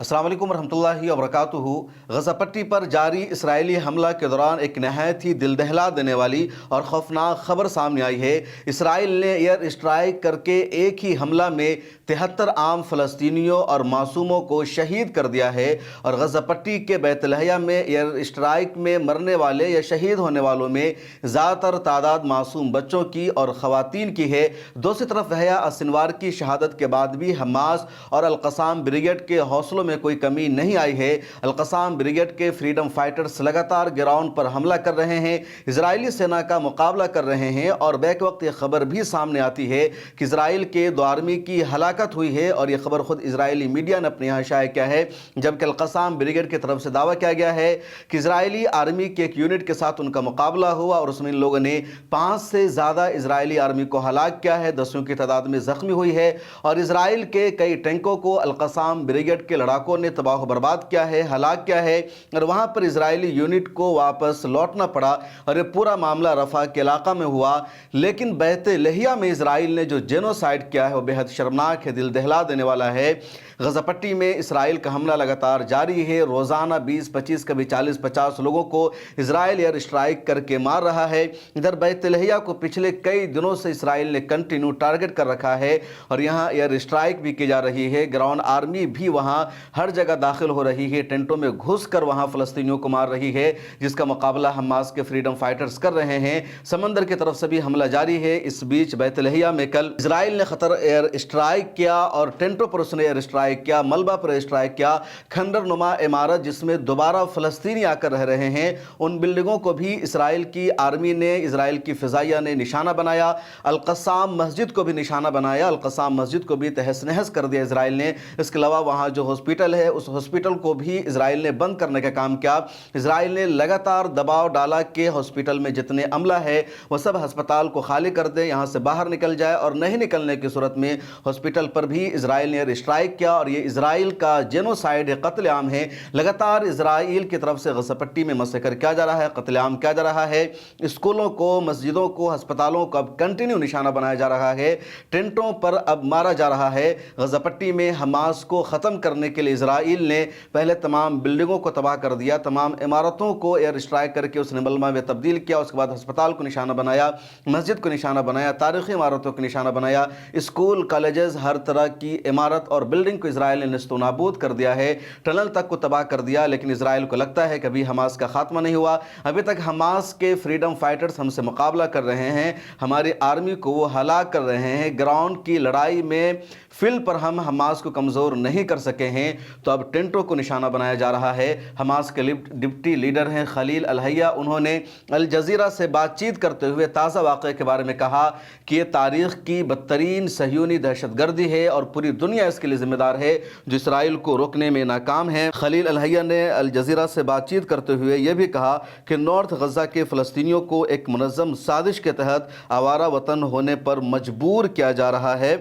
अस्सलाम वालेकुम वरहमतुल्लाहि वबरकातुहू। गज़ा पट्टी पर जारी इसराइली हमला के दौरान एक नहायत ही दिल दहला देने वाली और खौफनाक खबर सामने आई है। इसराइल ने एयर स्ट्राइक करके एक ही हमला में 73 आम फ़लस्तीनियों और मासूमों को शहीद कर दिया है। और गज़ा पट्टी के बैतलहया में एयर स्ट्राइक में मरने वाले या शहीद होने वालों में ज़्यादातर तादाद मासूम बच्चों की और ख़वातीन की है। दूसरी तरफ यहया सिनवार की शहादत के बाद भी हमास और अल-क़स्साम ब्रिगेड के हौसलों में कोई कमी नहीं आई है। अल-क़स्साम ब्रिगेड के फ्रीडम फाइटर्स लगातार ग्राउंड पर हमला कर रहे हैं, इजरायली सेना का मुकाबला कर रहे हैं। और बैक वक्त ये खबर भी सामने आती है कि इजराइल के 2 आर्मी की हलाकत हुई है, और ये खबर खुद इजरायली मीडिया ने अपने यहाँ शाया किया है। जबकि अल-क़स्साम ब्रिगेड की तरफ से दावा किया गया है कि इजरायली आर्मी के एक यूनिट के साथ उनका मुकाबला हुआ और उसमें इन लोगों ने 5 से ज़्यादा इजरायली आर्मी को हलाक किया है, दसियों की तादाद में जख्मी हुई है। और इजराइल के कई टैंकों को अल-क़स्साम ब्रिगेड के लड़ाकों ने तबाह बर्बाद किया है, हलाक किया है, और वहाँ पर इजरायली यूनिट को वापस लौटना पड़ा। और ये पूरा मामला रफ़ा के इलाका में हुआ। लेकिन बैतलहया में इजराइल ने जो जेनोसाइड किया है वो बेहद शर्मनाक है, दिल दहला देने वाला है। गज़ा पट्टी में इसराइल का हमला लगातार जारी है। रोज़ाना 20-25 कभी 40-50 लोगों को इजराइल एयर स्ट्राइक करके मार रहा है। इधर बैतलहया को पिछले कई दिनों से इसराइल ने कंटिन्यू टारगेट कर रखा है और यहाँ एयर स्ट्राइक भी की जा रही है। ग्राउंड आर्मी भी वहाँ हर जगह दाखिल हो रही है, टेंटों में घुस कर वहाँ फ़लस्तीनियों को मार रही है, जिसका मुकाबला हमास के फ्रीडम फाइटर्स कर रहे हैं। समंदर की तरफ से भी हमला जारी है। इस बीच बैतलहया में कल इजराइल ने खतर एयर स्ट्राइक किया और टेंटों पर उसने एयर स्ट्राइक किया, मलबा पर स्ट्राइक किया। खंडर नुमा इमारत जिसमें दोबारा फ़लस्तीनी आकर रह रहे हैं, उन बिल्डिंगों को भी इसराइल की आर्मी ने, इसराइल की फ़िज़ाइया ने निशाना बनाया। अल-क़स्साम मस्जिद को भी निशाना बनाया, अल-क़स्साम मस्जिद को भी तहस नहस कर दिया इसराइल ने। इसके अलावा वहाँ जो हॉस्पिटल है उस हॉस्पिटल को भी इसराइल ने बंद करने का काम किया। इसराइल ने लगातार दबाव डाला कि हॉस्पिटल में जितने अमला है वो सब अस्पताल को खाली कर दे, यहाँ से बाहर निकल जाए, और नहीं निकलने की सूरत में हॉस्पिटल पर भी इसराइल ने एयर स्ट्राइक किया। और ये इसराइल का जेनोसाइड कत्लेआम है। लगातार इसराइल की तरफ से गज़ा पट्टी में मसकर किया जा रहा है, कत्लेआम किया जा रहा है। स्कूलों को, मस्जिदों को, अस्पतालों को अब कंटिन्यू निशाना बनाया जा रहा है, टेंटों पर अब मारा जा रहा है। गज़ा पट्टी में हमास को ख़त्म करने के लिए इसराइल ने पहले तमाम बिल्डिंगों को तबाह कर दिया, तमाम इमारतों को एयर स्ट्राइक करके उसने मलबा में तब्दील किया। उसके बाद अस्पताल को निशाना बनाया, मस्जिद को निशाना बनाया, तारीख़ी इमारतों को निशाना बनाया, स्कूल, कॉलेजेस, हर तरह की इमारत और बिल्डिंग को इसराइल ने नस्तो नाबूद कर दिया है, टनल तक को तबाह कर दिया। लेकिन इसराइल को लगता है कभी हमास का खात्मा नहीं हुआ। अभी तक हमास के फ्रीडम फाइटर्स हमसे मुकाबला कर रहे हैं, हमारी आर्मी को वो हलाक कर रहे हैं। ग्राउंड की लड़ाई में फील्ड पर हम हमास को कमज़ोर नहीं कर सके हैं, तो अब टेंटों को निशाना बनाया जा रहा है। हमास के डिप्टी लीडर हैं खलील अल-हैया, उन्होंने अल जज़ीरा से बातचीत करते हुए ताज़ा वाक़े के बारे में कहा कि ये तारीख़ की बदतरीन सहयूनी दहशतगर्दी है और पूरी दुनिया इसके लिए ज़िम्मेदार है जो इसराइल को रोकने में नाकाम है। खलील अल-हैया ने अल जज़ीरा से बातचीत करते हुए यह भी कहा कि नॉर्थ गज़ा के फ़लस्तीनियों को एक मुनज़्ज़म साजिश के तहत आवारा वतन होने पर मजबूर किया जा रहा है,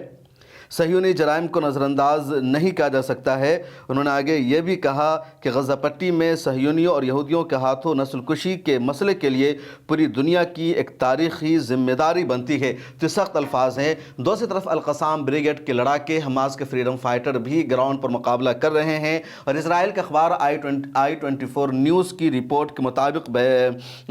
सहयूनी जराइम को नज़रअंदाज नहीं किया जा सकता है। उन्होंने आगे ये भी कहा कि गज़ा पट्टी में सहयूनियों और यहूदियों के हाथों नस्ल कुशी के मसले के लिए पूरी दुनिया की एक तारीख़ी ज़िम्मेदारी बनती है। तो सख्त अल्फाज हैं। दूसरी तरफ अल-क़स्साम ब्रिगेड के लड़ाके, हमास के फ्रीडम फाइटर भी ग्राउंड पर मुकाबला कर रहे हैं। और इसराइल के अखबार I24 न्यूज़ की रिपोर्ट के मुताबिक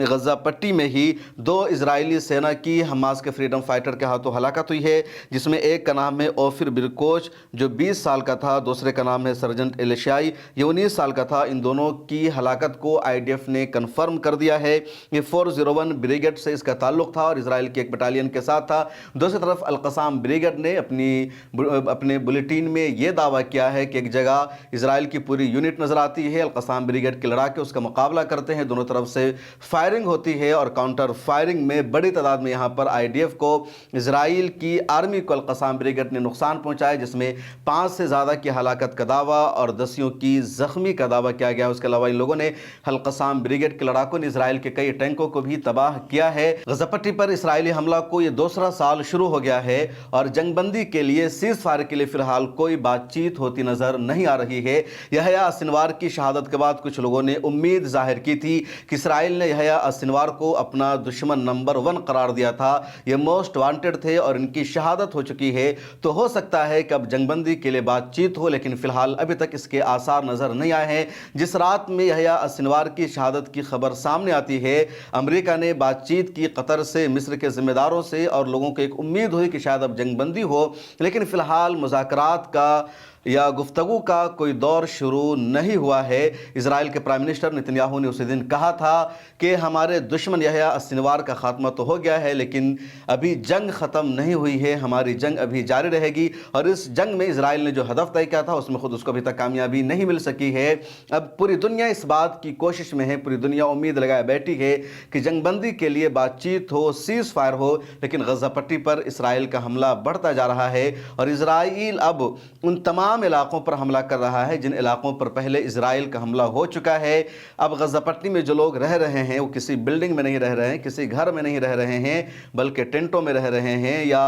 गज़ा पट्टी में ही 2 इजरायली सेना की हमास के फ्रीडम फाइटर के हाथों हलाकत हुई है, जिसमें एक का नाम है फिर बिरकोच जो 20 साल का था, दूसरे का नाम है सर्जेंट एलिशाई, ये 19 साल का था। इन दोनों की हलाकत को IDF ने कंफर्म कर दिया है। ये 401 ब्रिगेड से इसका ताल्लुक था और इसराइल की एक बटालियन के साथ था। दूसरी तरफ अल-क़स्साम ब्रिगेड ने अपने बुलेटिन में ये दावा किया है कि एक जगह इसराइल की पूरी यूनिट नज़र आती है, अल-क़स्साम ब्रिगेड के लड़ाके उसका मुकाबला करते हैं, दोनों तरफ से फायरिंग होती है और काउंटर फायरिंग में बड़ी तादाद में यहाँ पर IDF को, इसराइल की आर्मी को अल-क़स्साम ब्रिगेड ने नुकसान पहुंचाए, जिसमें 5 से ज़्यादा की हलाकत का दावा और दसियों की जख्मी का दावा किया गया। उसके अलावा इन लोगों ने अल-क़स्साम ब्रिगेड के लड़ाकों ने इसराइल के कई टैंकों को भी तबाह किया है। गज़ा पट्टी पर इसराइली हमला को ये दूसरा साल शुरू हो गया है और जंगबंदी के लिए, सीज़ फायर के लिए फ़िलहाल कोई बातचीत होती नज़र नहीं आ रही है। यहया सिनवार की शहादत के बाद कुछ लोगों ने उम्मीद जाहिर की थी कि इसराइल ने यहया सिनवार को अपना दुश्मन नंबर 1 करार दिया था, ये मोस्ट वांटेड थे और इनकी शहादत हो चुकी है, तो हो सकता है कि अब जंग बंदी के लिए बातचीत हो, लेकिन फिलहाल अभी तक इसके आसार नज़र नहीं आए हैं। जिस रात में यहया सिनवार की शहादत की खबर सामने आती है, अमेरिका ने बातचीत की कतर से, मिस्र के ज़िम्मेदारों से, और लोगों को एक उम्मीद हुई कि शायद अब जंग बंदी हो, लेकिन फ़िलहाल मुज़ाकरात का या गुफ्तगू का कोई दौर शुरू नहीं हुआ है। इजराइल के प्राइम मिनिस्टर नेतन्याहू ने उसी दिन कहा था कि हमारे दुश्मन यहया सिनवार का खात्मा तो हो गया है, लेकिन अभी जंग ख़त्म नहीं हुई है, हमारी जंग अभी जारी रहेगी। और इस जंग में इजराइल ने जो हदफ तय किया था उसमें खुद उसको अभी तक कामयाबी नहीं मिल सकी है। अब पूरी दुनिया इस बात की कोशिश में है, पूरी दुनिया उम्मीद लगाए बैठी है कि जंग बंदी के लिए बातचीत हो, सीज़ फायर हो, लेकिन गज़ा पट्टी पर इसराइल का हमला बढ़ता जा रहा है और इसराइल अब उन तमाम इलाकों पर हमला कर रहा है जिन इलाकों पर पहले इजराइल का हमला हो चुका है। अब गज़ा पट्टी में जो लोग रह रहे हैं वो किसी बिल्डिंग में नहीं रह रहे हैं, किसी घर में नहीं रह रहे हैं, बल्कि टेंटों में रह रहे हैं या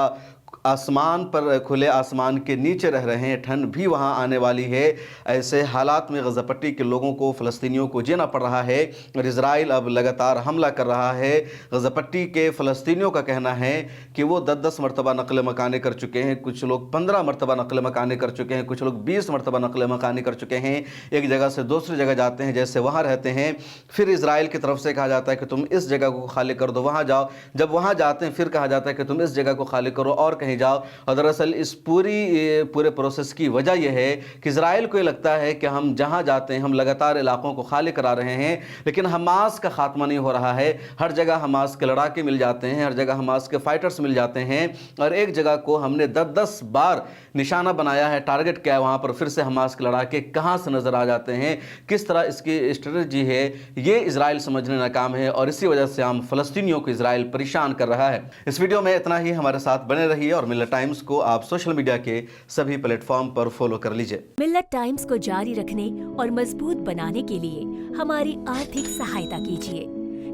आसमान पर, खुले आसमान के नीचे रह रहे हैं। ठंड भी वहाँ आने वाली है। ऐसे हालात में गज़ा पट्टी के लोगों को, फ़लस्तीनियों को जीना पड़ रहा है और इजराइल अब लगातार हमला कर रहा है। गज़ा पट्टी के फ़लस्तीनियों का कहना है कि वो 10-10 मरतबा नक़ल मकाने कर चुके हैं, कुछ लोग 15 मरतबा नक़ल मकाने कर चुके हैं, कुछ लोग 20 मरतबा नक़ल मकाने कर चुके हैं। एक जगह से दूसरी जगह जाते हैं, जैसे वहाँ रहते हैं, फिर इजराइल की तरफ से कहा जाता है कि तुम इस जगह को खाली कर दो, वहाँ जाओ। जब वहाँ जाते हैं फिर कहा जाता है कि तुम इस जगह को खाली करो और कहीं जाओ। और दरअसल इस पूरे प्रोसेस की वजह यह है कि इजराइल को ये लगता है कि हम जहाँ जाते हैं हम लगातार इलाकों को खाली करा रहे हैं, लेकिन हमास का खात्मा नहीं हो रहा है। हर जगह हमास के लड़ाके मिल जाते हैं, हर जगह हमास के फाइटर्स मिल जाते हैं और एक जगह को हमने 10-10 बार निशाना बनाया है, टारगेट किया है, वहाँ पर फिर से हमास के लड़ाके कहाँ से नज़र आ जाते हैं। किस तरह इसकी स्ट्रेटजी है ये इजराइल समझने नाकाम है और इसी वजह से हम फ़लस्तीनियों को इजराइल परेशान कर रहा है। इस वीडियो में इतना ही। हमारे साथ बने रहिए और मिल्लत टाइम्स को आप सोशल मीडिया के सभी प्लेटफॉर्म पर फॉलो कर लीजिए। मिल्लत टाइम्स को जारी रखने और मजबूत बनाने के लिए हमारी आर्थिक सहायता कीजिए।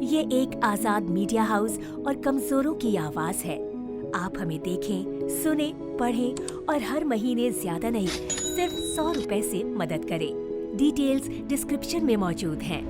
ये एक आजाद मीडिया हाउस और कमजोरों की आवाज है। आप हमें देखें, सुने, पढ़ें और हर महीने ज्यादा नहीं, सिर्फ 100 रुपए से मदद करें। डिटेल्स डिस्क्रिप्शन में मौजूद हैं।